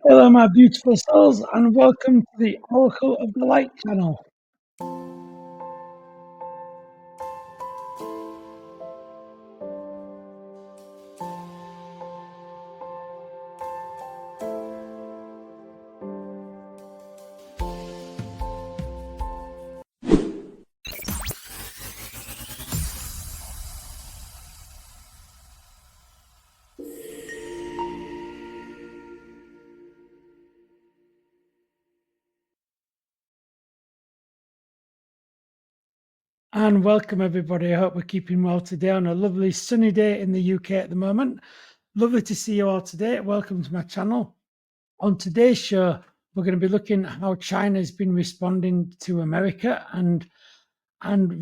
Hello, my beautiful souls, and welcome to the Oracle of the Light channel. And welcome, everybody. I hope we're keeping well today on a lovely sunny day in the UK at the moment. Lovely to see you all today. Welcome to my channel. On today's show, we're going to be looking at how China has been responding to America and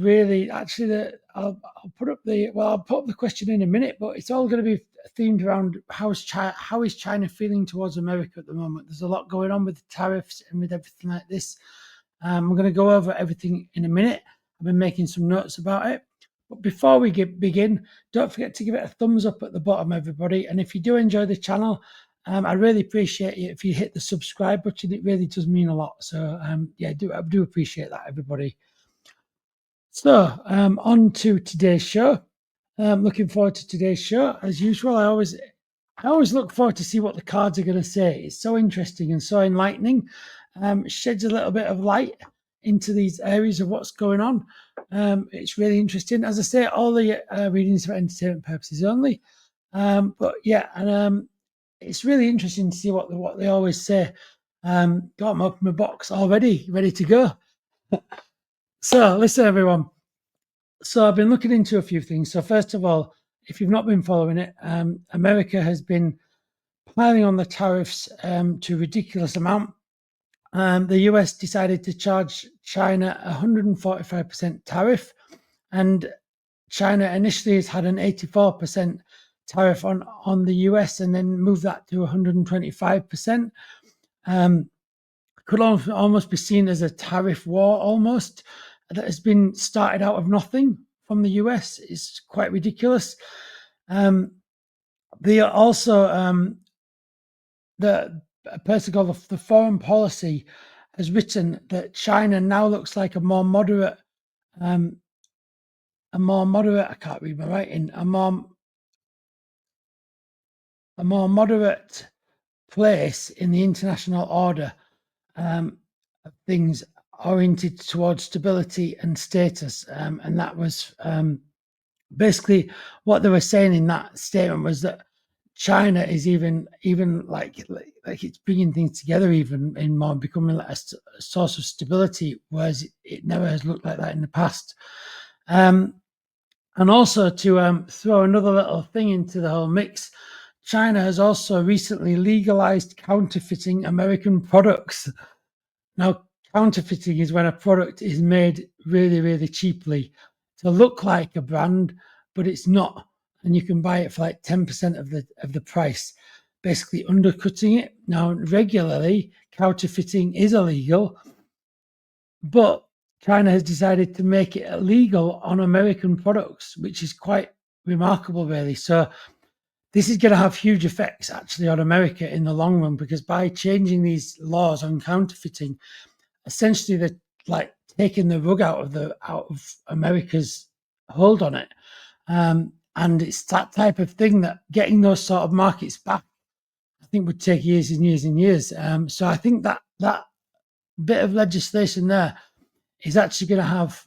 really, actually, I'll put up the question in a minute, but it's all going to be themed around how is China feeling towards America at the moment. There's a lot going on with the tariffs and with everything like this. We're going to go over everything in a minute. I've been making some notes about it. But before we begin, don't forget to give it a thumbs up at the bottom, everybody. And if you do enjoy the channel, I really appreciate it if you hit the subscribe button. It really does mean a lot. So yeah, I do appreciate that, everybody. So on to today's show. Looking forward to today's show. As usual, I always look forward to see what the cards are going to say. It's so interesting and so enlightening. Sheds a little bit of light into these areas of what's going on. It's really interesting. As I say, all the readings for entertainment purposes only. But yeah, and it's really interesting to see what they always say. Got them up in my box already, ready to go. So listen, everyone. So I've been looking into a few things. So first of all, if you've not been following it, America has been piling on the tariffs to a ridiculous amount. The US decided to charge China 145% tariff, and China initially has had an 84% tariff on the US and then moved that to 125%. Could almost be seen as a tariff war almost that has been started out of nothing from the US. Is quite ridiculous. They also the person called the Foreign Policy has written that China now looks like a more moderate. I can't read my writing. A more moderate place in the international order of things oriented towards stability and status, and that was basically what they were saying in that statement was that China is even like it's bringing things together even in more, becoming like a source of stability, whereas it never has looked like that in the past. And also to throw another little thing into the whole mix, China has also recently legalized counterfeiting American products. Now, counterfeiting is when a product is made really, really cheaply to look like a brand, but it's not, and you can buy it for like 10% of the price, basically undercutting it. Now, regularly, counterfeiting is illegal, but China has decided to make it illegal on American products, which is quite remarkable, really. So this is going to have huge effects actually on America in the long run, because by changing these laws on counterfeiting, essentially they're like taking the rug out of America's hold on it. And it's that type of thing that getting those sort of markets back, I think, would take years and years and years. So I think that bit of legislation there is actually going to have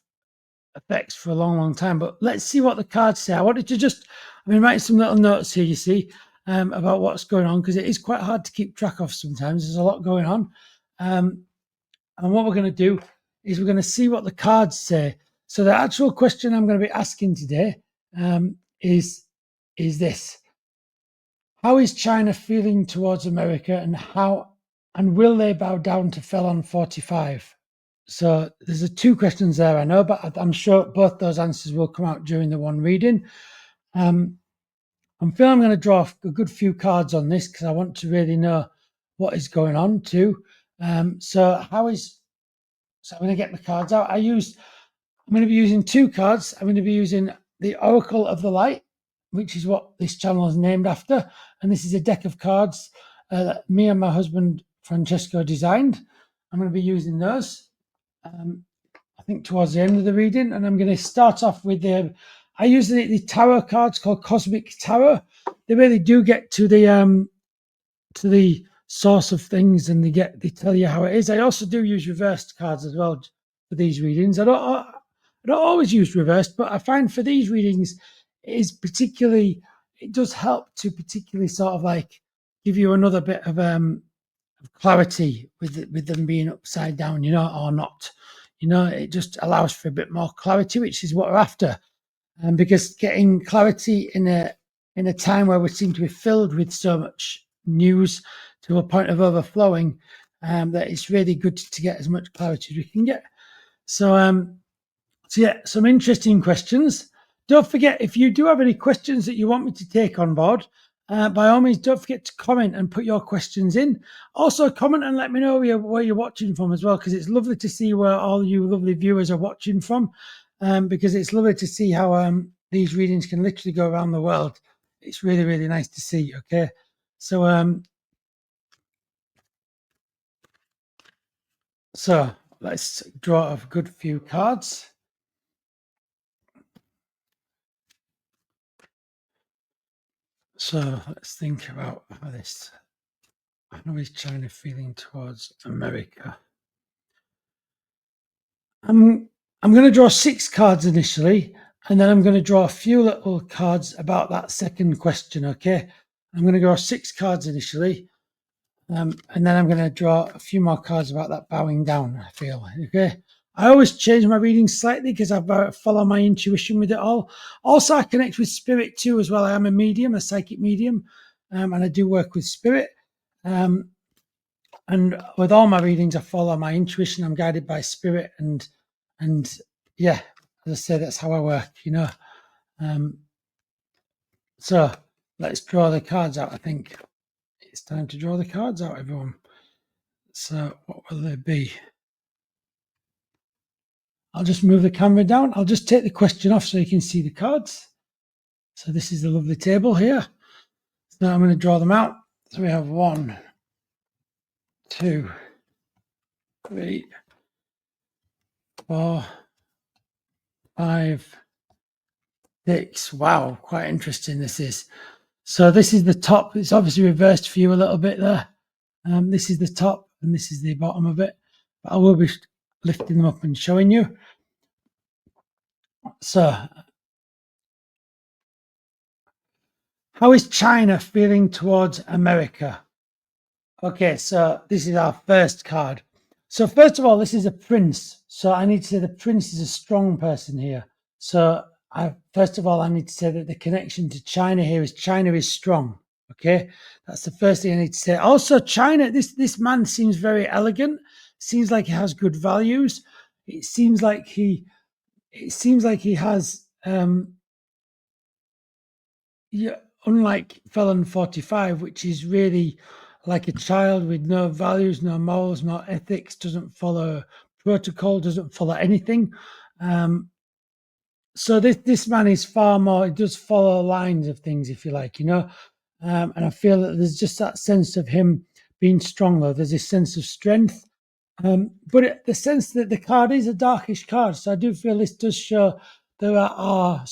effects for a long, long time. But let's see what the cards say. I wanted to I've been writing some little notes here, you see, about what's going on, because it is quite hard to keep track of sometimes. There's a lot going on. And what we're going to do is we're going to see what the cards say. So the actual question I'm going to be asking today is this: how is China feeling towards America, and will they bow down to Felon 45? So there's two questions there, I know, but I'm sure both those answers will come out during the one reading. I'm feeling I'm going to draw a good few cards on this because I want to really know what is going on too. So I'm going to get the cards out. I'm going to be using two cards. I'm going to be using the Oracle of the Light, which is what this channel is named after. And this is a deck of cards me and my husband Francesco designed. I'm going to be using those. I think towards the end of the reading, and I'm going to start off with I use the tarot cards called Cosmic Tarot. They really do get to the source of things, and they tell you how it is. I also do use reversed cards as well for these readings. I don't always use reversed, but I find for these readings it does help to particularly sort of like give you another bit of clarity with them being upside down, or not. It just allows for a bit more clarity, which is what we're after. Because getting clarity in a time where we seem to be filled with so much news to a point of overflowing, that it's really good to get as much clarity as we can get. So yeah, some interesting questions. Don't forget, if you do have any questions that you want me to take on board, by all means, don't forget to comment and put your questions in. Also, comment and let me know where you're watching from as well, because it's lovely to see where all you lovely viewers are watching from, because it's lovely to see how these readings can literally go around the world. It's really, really nice to see, okay? So let's draw a good few cards. So let's think about how is China feeling towards America? I'm going to draw 6 cards initially, and then I'm going to draw a few little cards about that second question, okay? I'm going to draw 6 cards initially, and then I'm going to draw a few more cards about that bowing down, I feel, okay? I always change my readings slightly because I follow my intuition with it all. Also, I connect with spirit too as well. I am a medium, a psychic medium, and I do work with spirit. And with all my readings, I follow my intuition. I'm guided by spirit, and yeah, as I say, that's how I work, So let's draw the cards out. I think it's time to draw the cards out, everyone. So what will they be? I'll just move the camera down. I'll just take the question off so you can see the cards. So this is the lovely table here. So I'm going to draw them out. So we have 1, 2, 3, 4, 5, 6. Wow, quite interesting this is. So this is the top. It's obviously reversed for you a little bit there. This is the top and this is the bottom of it. But I will be lifting them up and showing you. So how is China feeling towards America? Okay, so this is our first card. So first of all, this is a prince. So I need to say the prince is a strong person here. So first of all, I need to say that the connection to China here is China is strong. Okay, that's the first thing I need to say. Also, China, this man seems very elegant. Seems like he has good values. It seems like he has unlike Felon 45, which is really like a child with no values, no morals, no ethics, doesn't follow protocol, doesn't follow anything. So this man is far more, he does follow lines of things, if you like, and I feel that there's just that sense of him being stronger. There's this sense of strength, but the sense that the card is a darkish card. So I do feel this does show there are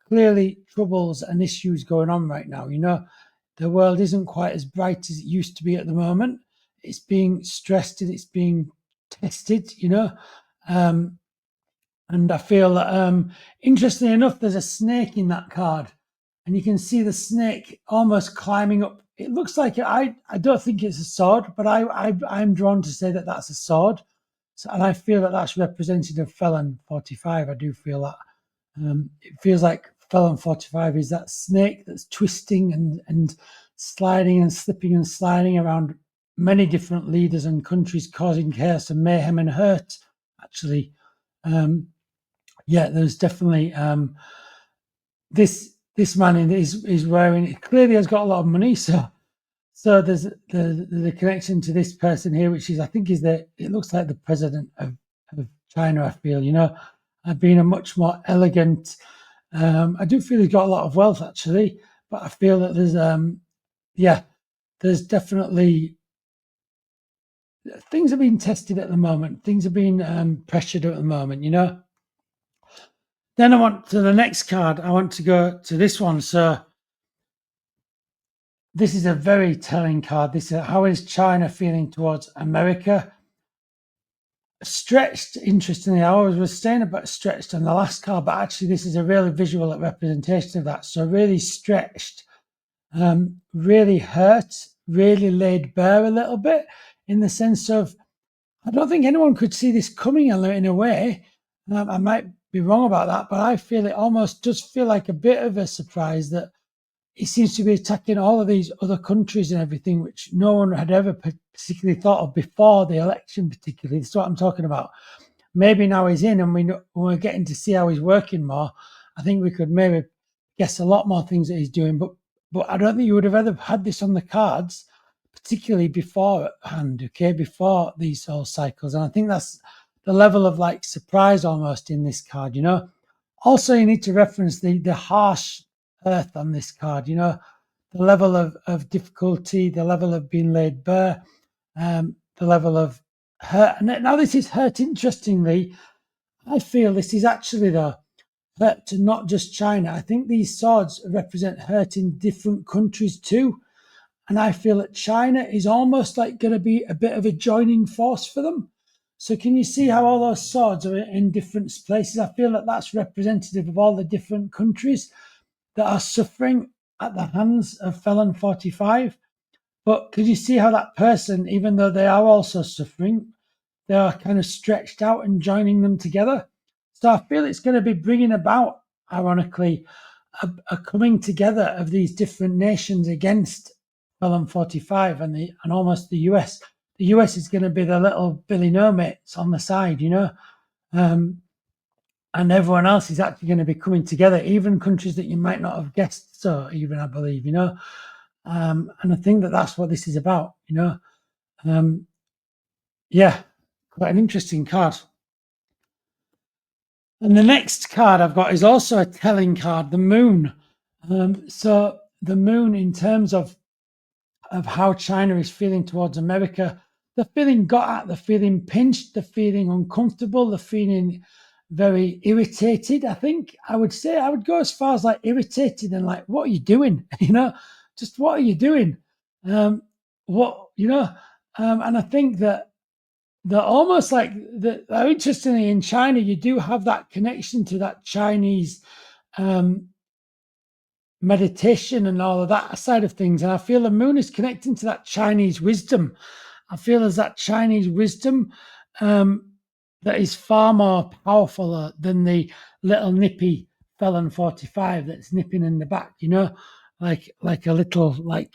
clearly troubles and issues going on right now. The world isn't quite as bright as it used to be at the moment. It's being stressed and it's being tested, and I feel that, interestingly enough, there's a snake in that card, and you can see the snake almost climbing up. It looks like I don't think it's a sword, but I'm drawn to say that that's a sword. So, and I feel that that's representative of Felon 45. I do feel that. It feels like Felon 45 is that snake that's twisting and sliding and slipping and sliding around many different leaders and countries, causing chaos and mayhem and hurt, actually. Yeah, there's definitely this man is wearing, clearly has got a lot of money, so there's the connection to this person here, which is, I think, it looks like the president of China. I feel, being a much more elegant. I do feel he's got a lot of wealth, actually, but I feel that there's there's definitely things are being tested at the moment. Things are being pressured at the moment, you know. Then I want to the next card. I want to go to this one. So this is a very telling card. This is how is China feeling towards America? Stretched, interestingly, I was saying about stretched on the last card, but actually this is a really visual representation of that. So really stretched, really hurt, really laid bare a little bit, in the sense of I don't think anyone could see this coming in a way. I might be wrong about that, but I feel it almost does feel like a bit of a surprise that he seems to be attacking all of these other countries and everything, which no one had ever particularly thought of before the election, particularly. That's what I'm talking about. Maybe now he's in and we're getting to see how he's working more. I think we could maybe guess a lot more things that he's doing, but I don't think you would have ever had this on the cards, particularly beforehand, okay, before these whole cycles. And I think that's the level of like surprise almost in this card, you know. Also, you need to reference the harsh earth on this card, you know, the level of difficulty, the level of being laid bare, the level of hurt. And now this is hurt, interestingly, I feel this is actually the hurt to not just China. I think these swords represent hurt in different countries too. And I feel that China is almost like going to be a bit of a joining force for them. So can you see how all those swords are in different places? I feel that that's representative of all the different countries that are suffering at the hands of Felon 45. But could you see how that person, even though they are also suffering, they are kind of stretched out and joining them together? So I feel it's going to be bringing about, ironically, a coming together of these different nations against Felon 45 and almost the US. The US is going to be the little Billy No mates on the side, you know. And everyone else is actually going to be coming together, even countries that you might not have guessed. So even I believe, you know, and I think that that's what this is about, you know. Yeah, quite an interesting card. And the next card I've got is also a telling card, the Moon. So the Moon, in terms of how China is feeling towards America, they're feeling got at, they're feeling pinched, they're feeling uncomfortable, they're feeling very irritated. I think I would say I would go as far as like irritated and like, what are you doing? You know, just what are you doing? What you know? And I think that they're almost like interestingly in China, you do have that connection to that Chinese meditation and all of that side of things. And I feel the moon is connecting to that Chinese wisdom. I feel there's that Chinese wisdom that is far more powerful than the little nippy Felon 45 that's nipping in the back, you know, like a little like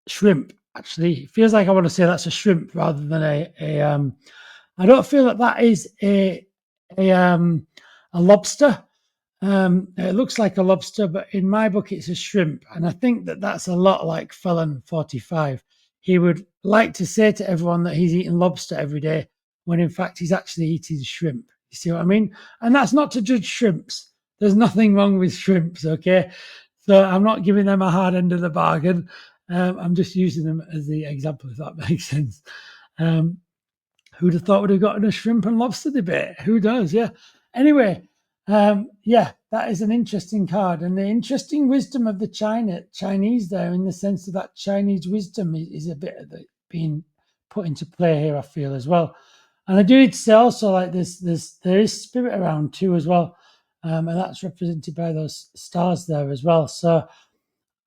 shrimp. Actually, it feels like I want to say that's a shrimp rather than a I don't feel that is a lobster. It looks like a lobster, but in my book, it's a shrimp. And I think that that's a lot like Felon 45. He would like to say to everyone that he's eating lobster every day, when in fact he's actually eating shrimp. You see what I mean? And that's not to judge shrimps. There's nothing wrong with shrimps, okay? So I'm not giving them a hard end of the bargain. I'm just using them as the example, if that makes sense. Who'd have thought we'd have gotten a shrimp and lobster debate? Who does? Yeah. Anyway, yeah, that is an interesting card, and the interesting wisdom of the Chinese there, in the sense of that Chinese wisdom is a bit of the, being put into play here, I feel, as well. And I do need to say also, like there is spirit around too as well, and that's represented by those stars there as well. So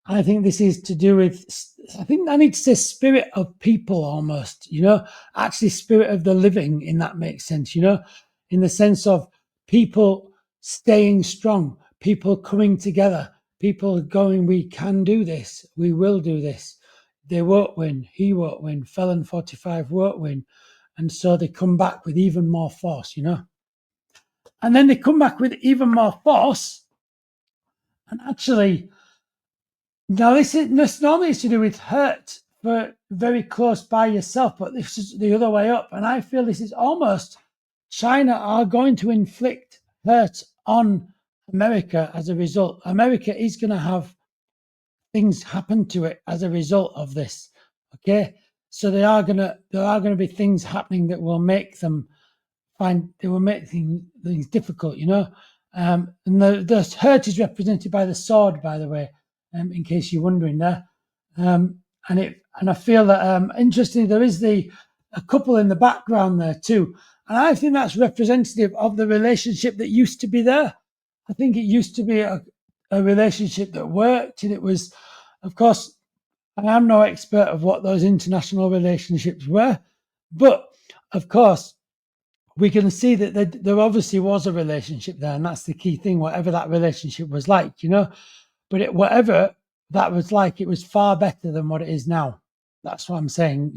I think this is to do with, I think I need to say spirit of people almost, you know, actually spirit of the living, in that makes sense, you know, in the sense of people staying strong, people coming together, people going, we can do this, we will do this. They won't win, he won't win, Felon 45 won't win. And so they come back with even more force, you know. And then they come back with even more force. And actually, now, this normally is to do with hurt for very close by yourself, but this is the other way up. And I feel this is almost China are going to inflict hurt on America as a result. America is going to have things happen to it as a result of this. Okay, so there are gonna be things happening that will make them they will make things difficult, and the hurt is represented by the sword, by the way, in case you're wondering there. And I feel that interestingly there is a couple in the background there too, and I think that's representative of the relationship that used to be there. I think it used to be a relationship that worked, and it was, of course, I am no expert of what those international relationships were, but of course we can see that there obviously was a relationship there, and that's the key thing. Whatever that relationship was like, but whatever that was like, it was far better than what it is now. That's what I'm saying.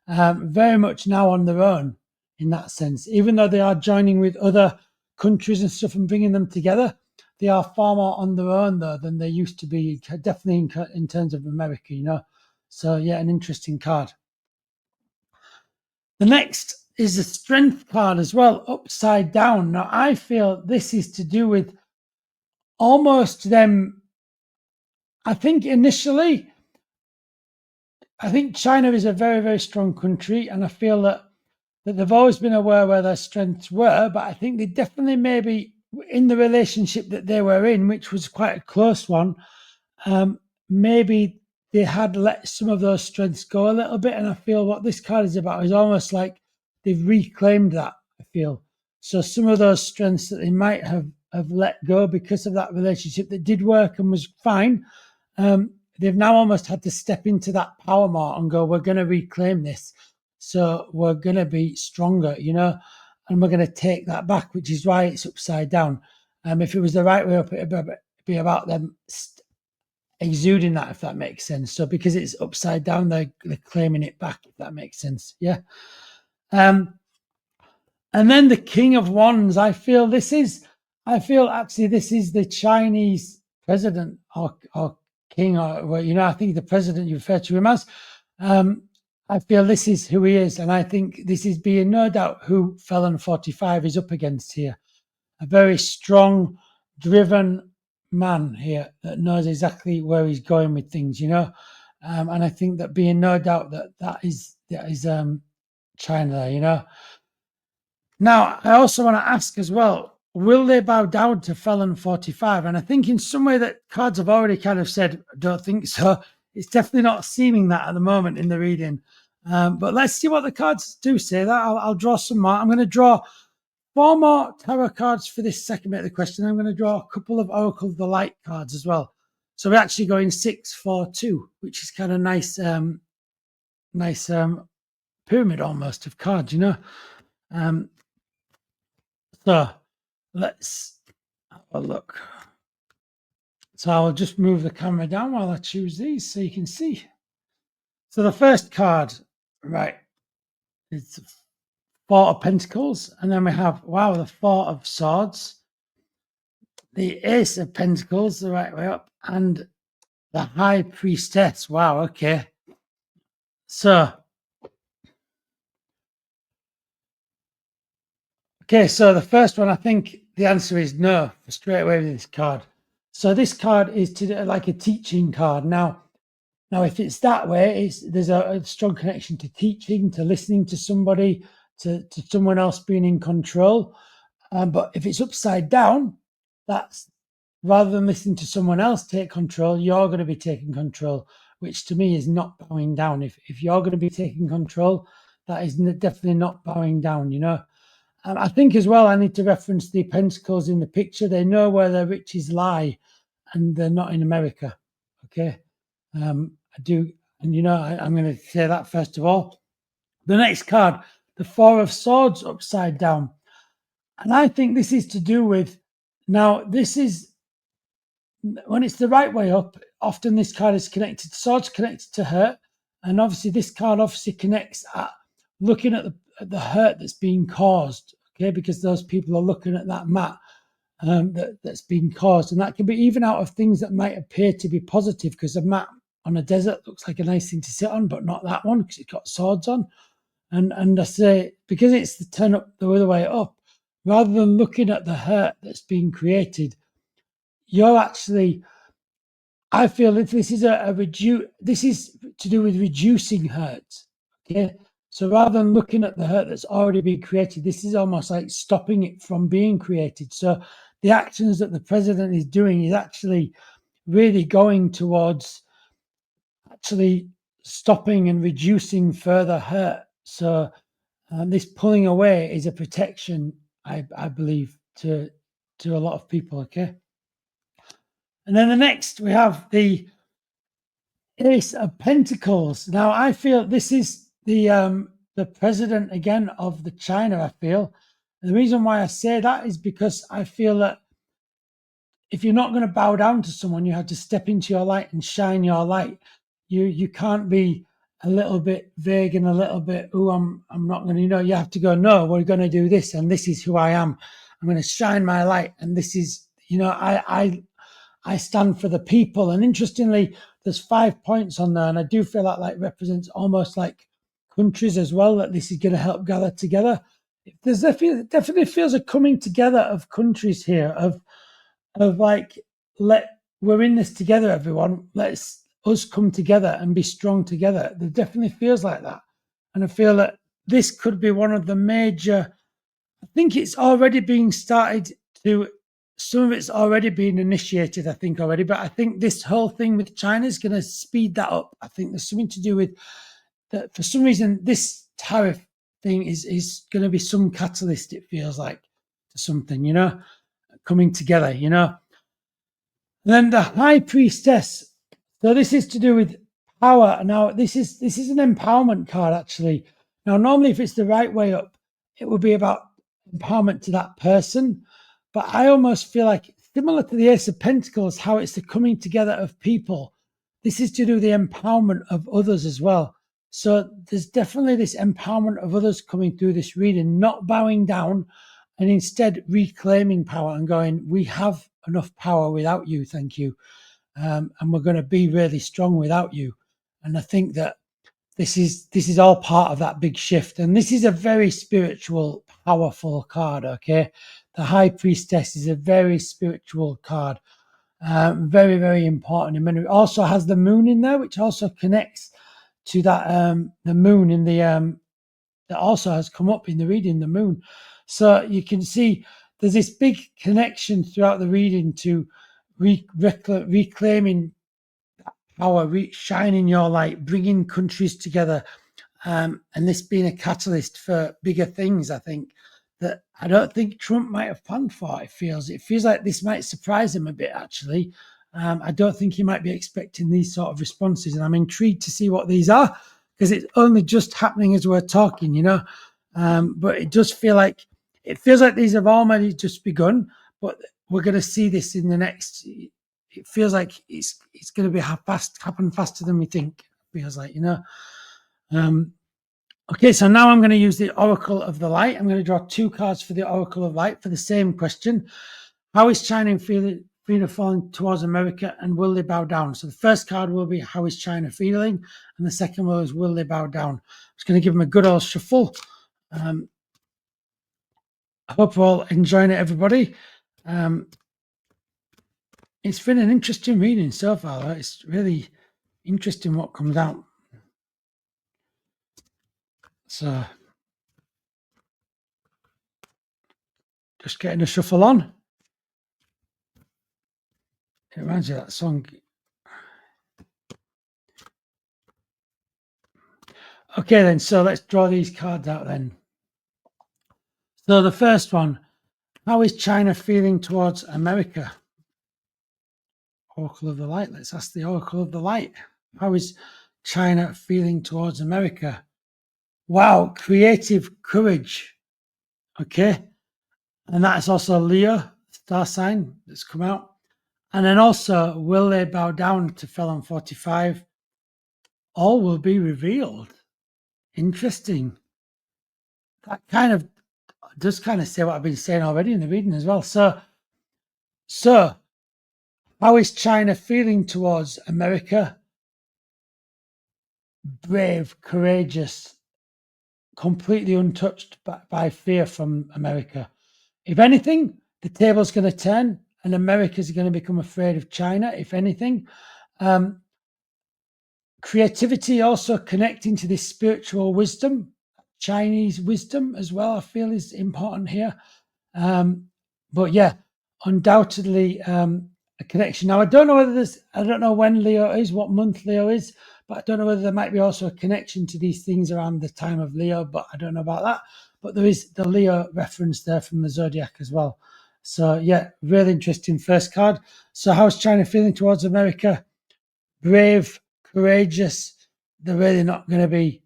Very much now on their own in that sense. Even though they are joining with other countries and stuff and bringing them together, they are far more on their own though than they used to be. Definitely in terms of America. So yeah, an interesting card. The next is the strength card as well, upside down. Now, I feel this is to do with almost them. I think China is a very, very strong country, and I feel that they've always been aware where their strengths were, but I think they definitely maybe in the relationship that they were in, which was quite a close one, maybe they had let some of those strengths go a little bit. And I feel what this card is about is almost like they've reclaimed that, I feel. So some of those strengths that they might have let go because of that relationship that did work and was fine, they've now almost had to step into that power more and go, we're going to reclaim this. So we're going to be stronger, and we're going to take that back, which is why it's upside down. If it was the right way up, it'd be about them exuding that, if that makes sense. So because it's upside down, they're claiming it back, if that makes sense. Yeah. And then the King of Wands, I feel actually this is the Chinese president or king, or I think the president you refer to him as. I feel this is who he is, and I think this is being no doubt who Felon 45 is up against here. A very strong, driven man here that knows exactly where he's going with things, and I think that being no doubt that is China, Now, I also want to ask as well, will they bow down to Felon 45? And I think in some way that cards have already kind of said, don't think so. It's definitely not seeming that at the moment in the reading. But let's see what the cards do say that. I'll draw some more. I'm going to draw 4 more tarot cards for this second bit of the question. I'm going to draw a couple of Oracle of the Light cards as well. So we're actually going 6, 4, 2, which is kind of nice, nice pyramid almost of cards, So let's have a look. So I'll just move the camera down while I choose these so you can see. So the first card, right, it's 4 of Pentacles, and then we have, wow, the 4 of Swords, the Ace of Pentacles, the right way up, and the High Priestess. Wow, okay. So the first one, I think the answer is no, straight away with this card. So this card is like a teaching card. Now, if it's that way, there's a strong connection to teaching, to listening to somebody, to someone else being in control. But if it's upside down, that's rather than listening to someone else take control, you're going to be taking control, which to me is not bowing down. If you're going to be taking control, that is definitely not bowing down, I think as well, I need to reference the Pentacles in the picture. They know where their riches lie, and they're not in America. Okay. I do, and I'm going to say that first of all. The next card, the 4 of Swords upside down. And I think this is to do with, now this is, when it's the right way up, often this card is connected, Swords connected to hurt. And obviously this card obviously connects at looking at the hurt that's being caused, okay, because those people are looking at that mat that's been caused. And that can be even out of things that might appear to be positive, because a mat on a desert looks like a nice thing to sit on, but not that one because it's got swords on. And I say, because it's the turn up the other way up, rather than looking at the hurt that's being created, you're actually I feel that this is this is to do with reducing hurt. Okay. So rather than looking at the hurt that's already been created, this is almost like stopping it from being created. So the actions that the president is doing is actually really going towards actually stopping and reducing further hurt. So this pulling away is a protection, I believe, to a lot of people. Okay. And then the next we have the Ace of Pentacles. Now, I feel this is the president again of the China. I feel, and the reason why I say that is because I feel that if you're not going to bow down to someone, you have to step into your light and shine your light. You can't be a little bit vague and a little bit, oh, I'm not going to, you have to go, no, we're going to do this, and this is who I am. I'm going to shine my light, and this is, I stand for the people. And interestingly, there's 5 points on there, and I do feel that represents almost like countries as well, that this is going to help gather together. There's definitely feels a coming together of countries here, of like, we're in this together, everyone. Let's us come together and be strong together. There definitely feels like that. And I feel that this could be one of the major, I think it's already being started to, some of it's already been initiated, I think already, but I think this whole thing with China is going to speed that up. I think there's something to do with that. For some reason, this tariff thing is going to be some catalyst, it feels like, to something, coming together, And then the high priestess. So this is to do with power. Now, this is an empowerment card, actually. Now, normally, if it's the right way up, it would be about empowerment to that person. But I almost feel like, similar to the Ace of Pentacles, how it's the coming together of people. This is to do with the empowerment of others as well. So there's definitely this empowerment of others coming through this reading, not bowing down, and instead reclaiming power and going, we have enough power without you, thank you. And we're going to be really strong without you. And I think that this is all part of that big shift. And this is a very spiritual, powerful card, okay? The High Priestess is a very spiritual card. Very, very important. And it also has the moon in there, which also connects to that, the moon in the, that also has come up in the reading, the moon. So you can see there's this big connection throughout the reading to reclaiming power, shining your light, bringing countries together, and this being a catalyst for bigger things. I think that I don't think Trump might have planned for. It feels like this might surprise him a bit, actually. I don't think he might be expecting these sort of responses, and I'm intrigued to see what these are, because it's only just happening as we're talking, but it does feel like, these have already just begun, but we're going to see this in the next. It feels like it's going to be happen faster than we think. It feels like, Okay, so now I'm going to use the Oracle of the Light. I'm going to draw 2 cards for the Oracle of Light for the same question. How is China feeling towards America, and will they bow down? So the first card will be, how is China feeling? And the second one is, will they bow down? I'm just going to give them a good old shuffle. I hope you're all enjoying it, everybody. It's been an interesting reading so far, though. It's really interesting what comes out. So just getting a shuffle on. It reminds you of that song. Okay, then, so let's draw these cards out then. So the first one, how is China feeling towards America? Oracle of the Light. Let's ask the Oracle of the Light. How is China feeling towards America? Wow, creative courage. Okay. And that's also Leo, star sign that's come out. And then also, will they bow down to Felon 45? All will be revealed. Interesting. That kind of does kind of say what I've been saying already in the reading as well. So how is China feeling towards America? Brave, courageous, completely untouched by fear from America. If anything, the table's going to turn and America's going to become afraid of China, if anything. Creativity also connecting to this spiritual wisdom, Chinese wisdom as well, I feel is important here. But yeah, undoubtedly a connection. Now, I don't know I don't know when Leo is, what month Leo is, but I don't know whether there might be also a connection to these things around the time of Leo, but I don't know about that. But there is the Leo reference there from the zodiac as well. So yeah, really interesting first card. So how's China feeling towards America? Brave, courageous. They're really not going to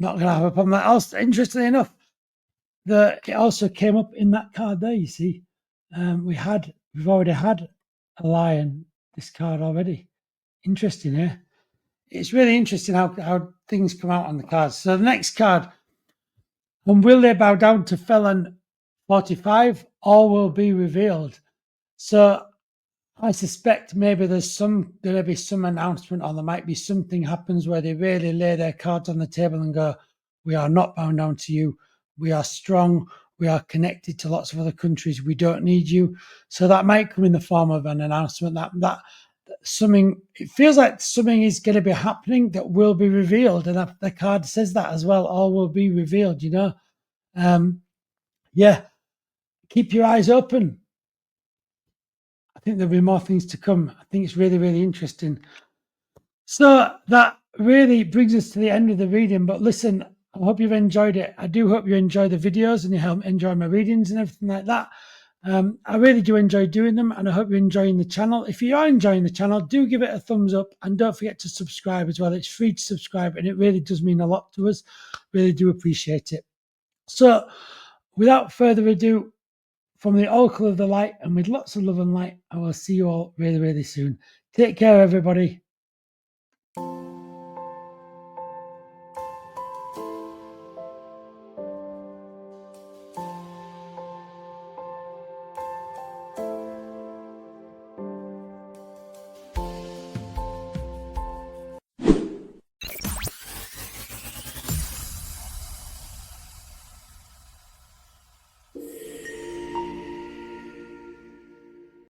have a problem. Also, interestingly enough, it also came up in that card there. You see, we've already had a lion. This card already. Interesting, yeah. It's really interesting how things come out on the cards. So the next card, and will they bow down to felon 45? All will be revealed. So I suspect maybe there'll be some announcement, or there might be something happens where they really lay their cards on the table and go, "We are not bound down to you. We are strong. We are connected to lots of other countries. We don't need you." So that might come in the form of an announcement that something. It feels like something is going to be happening that will be revealed, and the card says that as well. All will be revealed. Yeah. Keep your eyes open. I think there'll be more things to come. I think it's really, really interesting. So that really brings us to the end of the reading. But listen, I hope you've enjoyed it. I do hope you enjoy the videos and you enjoy my readings and everything like that. I really do enjoy doing them, and I hope you're enjoying the channel. If you are enjoying the channel, do give it a thumbs up, and don't forget to subscribe as well. It's free to subscribe, and it really does mean a lot to us. Really do appreciate it. So without further ado, from the oracle of the light and with lots of love and light, I will see you all really, really soon. Take care, everybody.